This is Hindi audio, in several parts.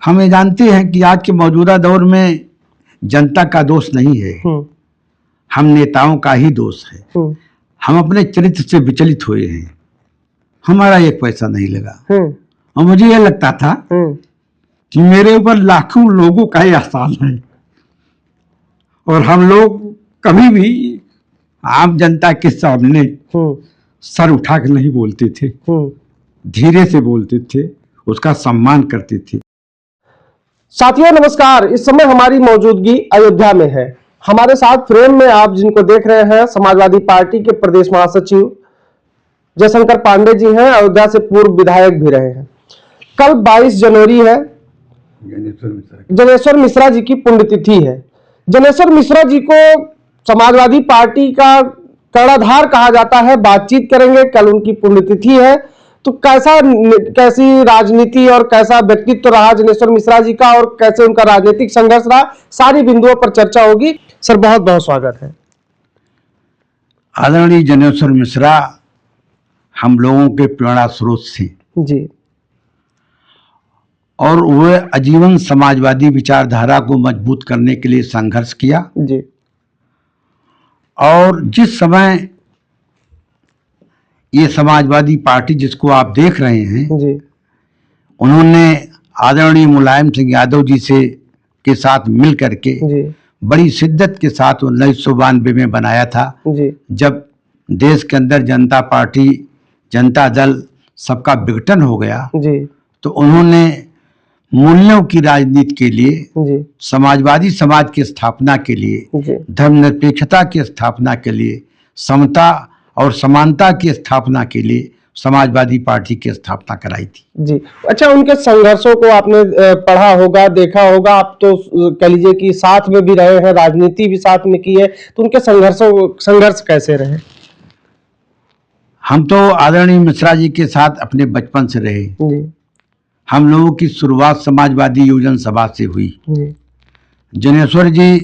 हम ये जानते हैं कि आज के मौजूदा दौर में जनता का दोष नहीं है, हम नेताओं का ही दोष है। हम अपने चरित्र से विचलित हुए हैं, हमारा एक पैसा नहीं लगा। और मुझे यह लगता था कि मेरे ऊपर लाखों लोगों का एहसान है और हम लोग कभी भी आम जनता के सामने सर उठा कर नहीं बोलते थे, धीरे से बोलते थे, उसका सम्मान करते थे। साथियों नमस्कार, इस समय हमारी मौजूदगी अयोध्या में है। हमारे साथ फ्रेम में आप जिनको देख रहे हैं समाजवादी पार्टी के प्रदेश महासचिव जयशंकर पांडे जी हैं, अयोध्या से पूर्व विधायक भी रहे हैं। कल 22 जनवरी है, जनेश्वर मिश्रा जी की पुण्यतिथि है। जनेश्वर मिश्रा जी को समाजवादी पार्टी का कर्णधार कहा जाता है। बातचीत करेंगे, कल उनकी पुण्यतिथि है, तो कैसी राजनीति और कैसा व्यक्तित्व रहा जनेश्वर मिश्रा जी का और कैसे उनका राजनीतिक संघर्ष रहा, सारी बिंदुओं पर चर्चा होगी। सर बहुत बहुत स्वागत है। आदरणीय जनेश्वर मिश्रा हम लोगों के प्रेरणा स्रोत थे जी, और वह आजीवन समाजवादी विचारधारा को मजबूत करने के लिए संघर्ष किया जी। और जिस समय ये समाजवादी पार्टी जिसको आप देख रहे हैं जी, उन्होंने आदरणीय मुलायम सिंह यादव जी से के साथ मिल करके जी, बड़ी शिद्दत के साथ 1992 में बनाया था जी, जब देश के अंदर जनता पार्टी, जनता दल सबका विघटन हो गया। जी, तो उन्होंने मूल्यों की राजनीति के लिए, जी, समाजवादी समाज की स्थापना के लिए, जी, धर्मनिरपेक्षता की स्थापना के लिए, समता और समानता की स्थापना के लिए समाजवादी पार्टी की स्थापना कराई थी। जी। अच्छा, उनके संघर्षों को आपने पढ़ा होगा, देखा होगा, आप तो कह लीजिए कि साथ में भी रहे हैं, राजनीति भी साथ में की है, तो उनके संघर्ष कैसे रहे? हम तो आदरणीय मिश्रा जी के साथ अपने बचपन से रहे। जी, हम लोगों की शुरुआत समाजवादी योजना सभा से हुई। जी, जनेश्वर जी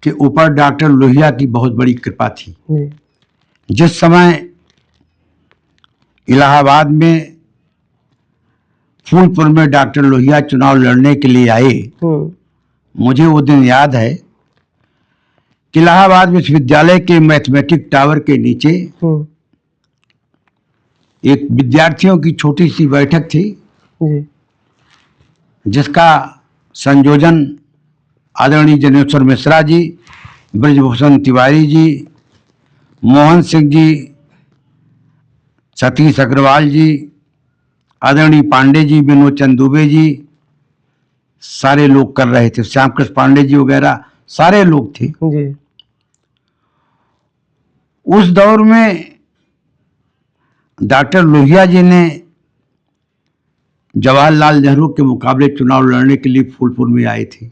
के ऊपर डॉक्टर लोहिया की बहुत बड़ी कृपा थी। जी, जिस समय इलाहाबाद में फूलपुर में डॉक्टर लोहिया चुनाव लड़ने के लिए आए, मुझे वो दिन याद है कि इलाहाबाद विश्वविद्यालय के मैथमेटिक टावर के नीचे एक विद्यार्थियों की छोटी सी बैठक थी, जिसका संयोजन आदरणीय जनेश्वर मिश्रा जी, ब्रजभूषण तिवारी जी, मोहन सिंह जी, सतीश अग्रवाल जी, आदरणीय पांडे जी, विनोद चंद दुबे जी, सारे लोग कर रहे थे, श्याम कृष्ण पांडे जी वगैरह सारे लोग थे। जी। उस दौर में डॉक्टर लोहिया जी ने जवाहरलाल नेहरू के मुकाबले चुनाव लड़ने के लिए फूलपुर में आए थे।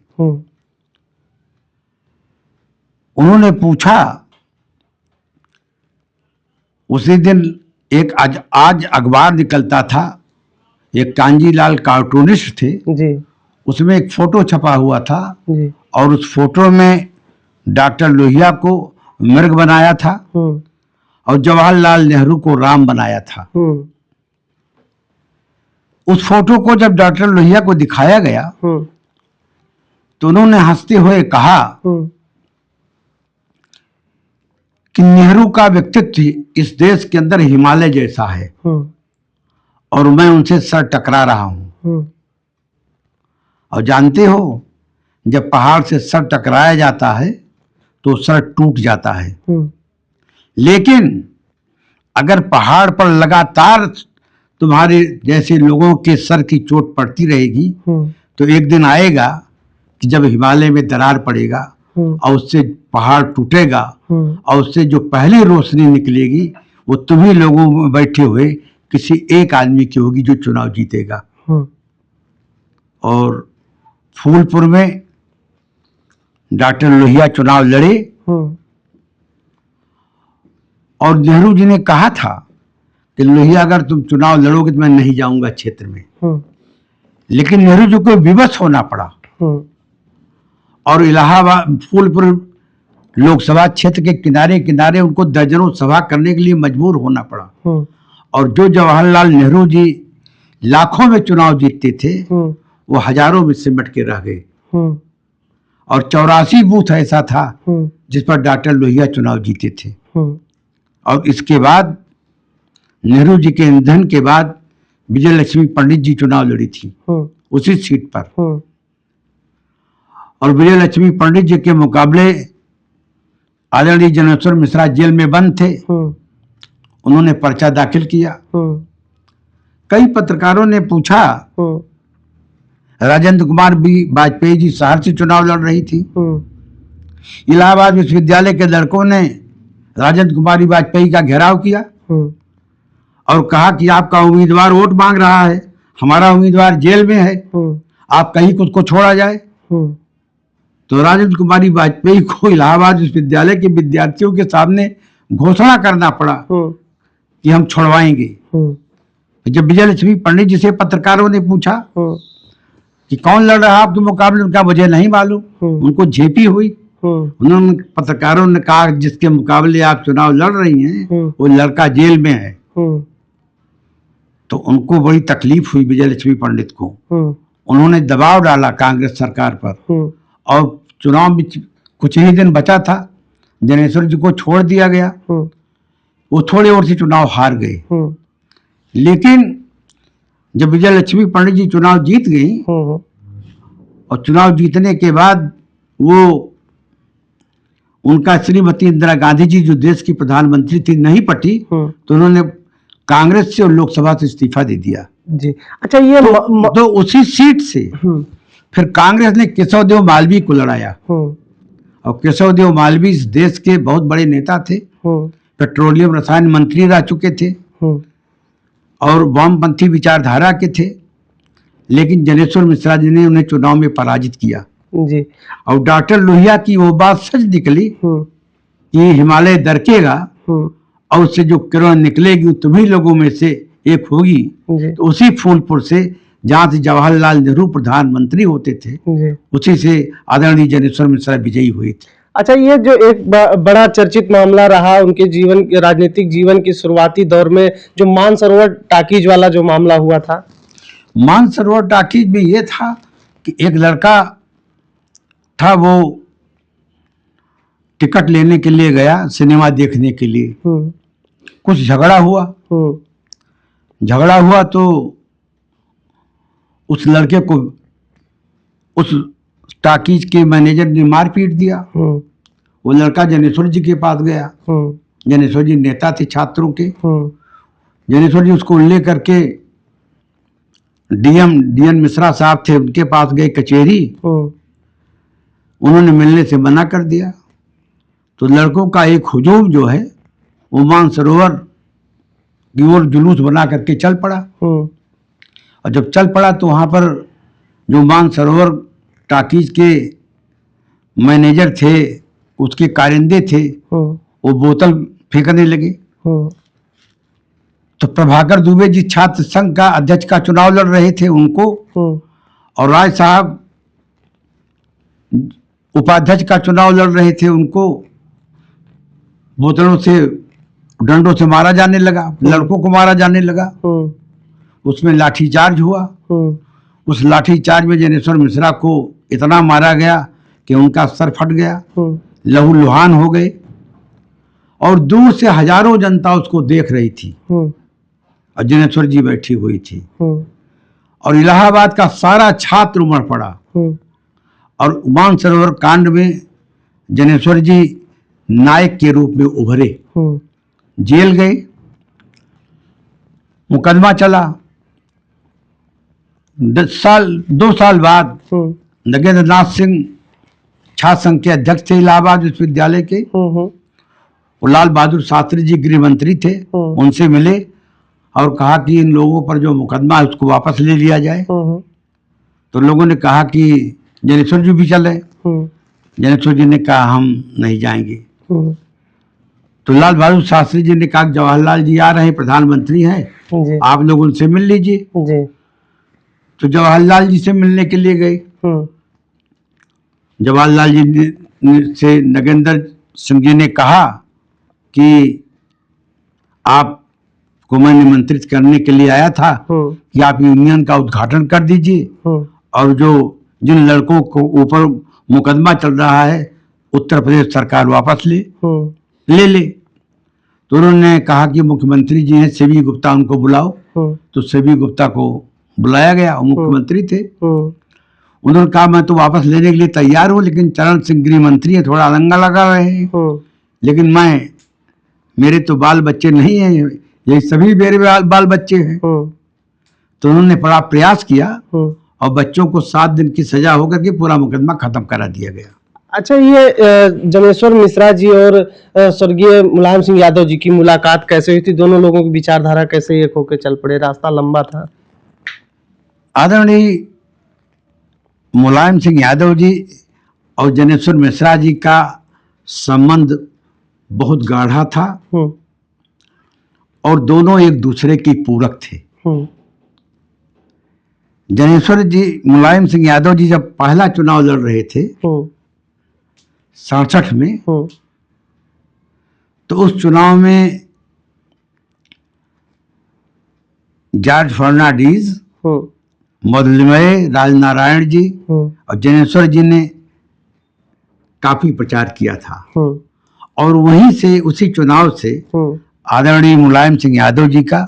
उन्होंने पूछा, उसी दिन एक आज अखबार निकलता था, एक कांजीलाल कार्टूनिस्ट थे जी, उसमें एक फोटो छपा हुआ था जी, और उस फोटो में डॉक्टर लोहिया को मृग बनाया था और जवाहरलाल नेहरू को राम बनाया था। उस फोटो को जब डॉक्टर लोहिया को दिखाया गया तो उन्होंने हंसते हुए कहा कि नेहरू का व्यक्तित्व इस देश के अंदर हिमालय जैसा है और मैं उनसे सर टकरा रहा हूं। और जानते हो, जब पहाड़ से सर टकराया जाता है तो सर टूट जाता है, लेकिन अगर पहाड़ पर लगातार तुम्हारे जैसे लोगों के सर की चोट पड़ती रहेगी तो एक दिन आएगा कि जब हिमालय में दरार पड़ेगा और उससे पहाड़ टूटेगा और उससे जो पहली रोशनी निकलेगी वो तुम्ही लोगों में बैठे हुए किसी एक आदमी की होगी जो चुनाव जीतेगा। और फूलपुर में डॉक्टर लोहिया चुनाव लड़े और नेहरू जी ने कहा था कि लोहिया अगर तुम चुनाव लड़ोगे तो मैं नहीं जाऊंगा क्षेत्र में, लेकिन नेहरू जी को विवश होना पड़ा और इलाहाबाद फूलपुर लोकसभा क्षेत्र के किनारे किनारे उनको दर्जनों सभा करने के लिए मजबूर होना पड़ा। और जो जवाहरलाल नेहरू जी लाखों में चुनाव जीतते थे वो हजारों में सिमट के रह गए। और 84 बूथ ऐसा था जिस पर डॉक्टर लोहिया चुनाव जीते थे। और इसके बाद नेहरू जी के निधन के बाद विजय लक्ष्मी पंडित जी चुनाव लड़ी थी उसी सीट पर। और विजय लक्ष्मी पंडित जी के मुकाबले आदरणीय जनेश्वर मिश्रा जेल में बंद थे। उन्होंने पर्चा दाखिल किया। कई पत्रकारों ने पूछा, राजेंद्र कुमार भी वाजपेयी जी शहर से चुनाव लड़ रही थी। इलाहाबाद विश्वविद्यालय के लड़कों ने राजेंद्र कुमारी वाजपेयी का घेराव किया और कहा कि आपका उम्मीदवार वोट मांग रहा है, हमारा उम्मीदवार जेल में है, आप कहीं खुद को छोड़ा जाए। तो राजेंद्र कुमारी वाजपेयी को इलाहाबाद विश्वविद्यालय के विद्यार्थियों के सामने घोषणा करना पड़ा कि हम छोड़वाएंगे। जब विजय लक्ष्मी पंडित जी से पत्रकारों ने पूछा कि कौन लड़ रहा है आपके मुकाबले, उनका मुझे नहीं मालूम। उनको झेपी हुई। उन्होंने पत्रकारों ने कहा जिसके मुकाबले आप चुनाव लड़ रही हैं वो लड़का जेल में है। तो उनको बड़ी तकलीफ हुई विजय लक्ष्मी पंडित को। उन्होंने दबाव डाला कांग्रेस सरकार पर और चुनाव में कुछ ही दिन बचा था, जनेश्वर जी को छोड़ दिया गया। वो थोड़े और से चुनाव हार गए। लेकिन जब विजय लक्ष्मी पंडित जी चुनाव जीत गई और चुनाव जीतने के बाद वो उनका श्रीमती इंदिरा गांधी जी जो देश की प्रधानमंत्री थी नहीं पटी, तो उन्होंने कांग्रेस से और लोकसभा से इस्तीफा दे दिया जी। अच्छा, ये तो उसी सीट से फिर कांग्रेस ने केशव देव मालवीय को लड़ाया। और केशव देव मालवीय इस देश के बहुत बड़े नेता थे, पेट्रोलियम रसायन मंत्री रह चुके थे और वामपंथी विचारधारा के थे। लेकिन जनेश्वर मिश्रा जी ने उन्हें चुनाव में पराजित किया जी। और डॉक्टर लोहिया की वो बात सच निकली कि हिमालय दरकेगा और उससे जो किरण निकलेगी तुम्ही लोगों में से एक होगी। तो उसी फूलपुर से जहाँ से जवाहरलाल नेहरू प्रधानमंत्री होते थे उसी से आदरणीय जनेश्वर मिश्रा विजयी हुए थे। अच्छा, ये जो एक बड़ा चर्चित मामला रहा उनके जीवन राजनीतिक जीवन के शुरुआती दौर में, जो मानसरोवर टाकीज वाला जो मामला हुआ था। मानसरोवर टाकीज में ये था कि एक लड़का था, वो टिकट लेने के लिए गया सिनेमा देखने के लिए। कुछ झगड़ा हुआ तो उस लड़के को उस टाकीज के मैनेजर ने मार पीट दिया। वो लड़का जनेश्वर जी के पास गया। जनेश्वर जी नेता थे छात्रों के। जनेश्वर जी उसको ले करके डीएन मिश्रा साहब थे, उनके पास गए कचहरी। उन्होंने मिलने से मना कर दिया। तो लड़कों का एक हुजूम जो है वो मानसरोवर की ओर जुलूस बना करके चल पड़ा। और जब चल पड़ा तो वहाँ पर जो मानसरोवर टाकीज के मैनेजर थे, उसके कारिंदे थे, वो बोतल फेंकने लगे। तो प्रभाकर दुबे जी छात्र संघ का अध्यक्ष का चुनाव लड़ रहे थे, उनको और राय साहब उपाध्यक्ष का चुनाव लड़ रहे थे, उनको बोतलों से डंडों से मारा जाने लगा, लड़कों को मारा जाने लगा। उसमें लाठीचार्ज हुआ। उस लाठीचार्ज में जनेश्वर मिश्रा को इतना मारा गया कि उनका सर फट गया, लहू लुहान हो गए और दूर से हजारों जनता उसको देख रही थी और जनेश्वर जी बैठी हुई थी। और इलाहाबाद का सारा छात्र उमड़ पड़ा और मानसरोवर कांड में जनेश्वर जी नायक के रूप में उभरे। जेल गए, मुकदमा चला। 2 साल बाद नगेंद्र नाथ सिंह छात्र संघ के अध्यक्ष थे इलाहाबाद विश्वविद्यालय के। और लाल बहादुर शास्त्री जी गृह मंत्री थे, उनसे मिले और कहा कि इन लोगों पर जो मुकदमा है उसको वापस ले लिया जाए। तो लोगों ने कहा कि जनेश्वर जी भी चले। जनेश्वर जी ने कहा हम नहीं जाएंगे। तो लाल बहादुर शास्त्री जी ने कहा जवाहरलाल जी आ रहे हैं, प्रधानमंत्री हैं, आप लोग उनसे मिल लीजिए। तो जवाहरलाल जी से मिलने के लिए गए। जवाहरलाल जी से नगेंद्र सिंह जी ने कहा कि आपको मैं निमंत्रित करने के लिए आया था कि आप यूनियन का उद्घाटन कर दीजिए और जो जिन लड़कों को ऊपर मुकदमा चल रहा है उत्तर प्रदेश सरकार वापस ले ले। तो उन्होंने कहा कि मुख्यमंत्री जी हैं सीबी गुप्ता, उनको बुलाओ। तो सीबी गुप्ता को बुलाया गया, वो मुख्यमंत्री थे। उन्होंने कहा मैं तो वापस लेने के लिए तैयार हूं, लेकिन चरण सिंह गृह मंत्री है, थोड़ा अड़ंगा लगा रहे हैं। लेकिन मेरे तो बाल बच्चे नहीं हैं, ये सभी मेरे बाल बच्चे हैं। तो उन्होंने बड़ा प्रयास किया और बच्चों को 7 दिन की सजा होकर के पूरा मुकदमा खत्म करा दिया गया। अच्छा, ये जनेश्वर मिश्रा जी और स्वर्गीय मुलायम सिंह यादव जी की मुलाकात कैसे हुई थी? दोनों लोगों की विचारधारा कैसे एक होकर चल पड़े? रास्ता लंबा था। आदरणीय मुलायम सिंह यादव जी और जनेश्वर मिश्रा जी का संबंध बहुत गाढ़ा था और दोनों एक दूसरे के पूरक थे। जनेश्वर जी, मुलायम सिंह यादव जी जब पहला चुनाव लड़ रहे थे 67 में, तो उस चुनाव में जॉर्ज फर्नांडीज, मधुलिमय राजनारायण जी और जनेश्वर जी ने काफी प्रचार किया था। और वहीं से, उसी चुनाव से आदरणीय मुलायम सिंह यादव जी का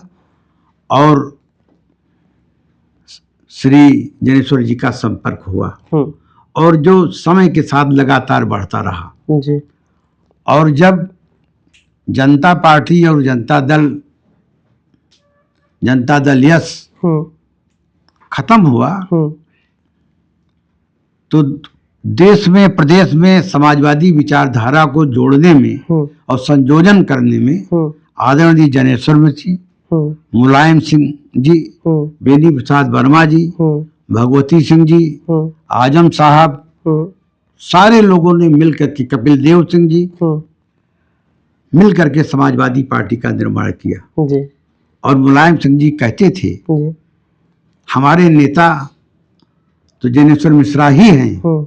और श्री जनेश्वर जी का संपर्क हुआ और जो समय के साथ लगातार बढ़ता रहा जी। और जब जनता पार्टी और जनता दल यस खत्म हुआ तो देश में, प्रदेश में समाजवादी विचारधारा को जोड़ने में और संयोजन करने में आदरणीय जनेश्वर जी, मुलायम सिंह जी, बेनी प्रसाद वर्मा जी, भगवती सिंह जी, आजम साहब, सारे लोगों ने मिलकर के, कपिल देव सिंह जी मिलकर के समाजवादी पार्टी का निर्माण किया जी। और मुलायम सिंह जी कहते थे जी, हमारे नेता तो जनेश्वर मिश्रा ही हैं,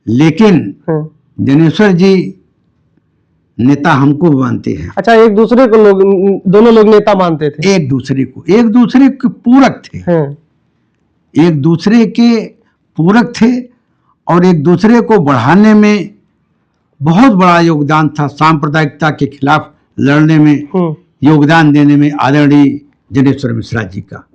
लेकिन जनेश्वर जी नेता हमको मानते हैं। अच्छा, एक दूसरे को दोनों लोग नेता मानते थे? एक दूसरे के पूरक थे। एक दूसरे के पूरक थे और एक दूसरे को बढ़ाने में बहुत बड़ा योगदान था। सांप्रदायिकता के खिलाफ लड़ने में, योगदान देने में आदरणीय जनेश्वर मिश्रा जी का।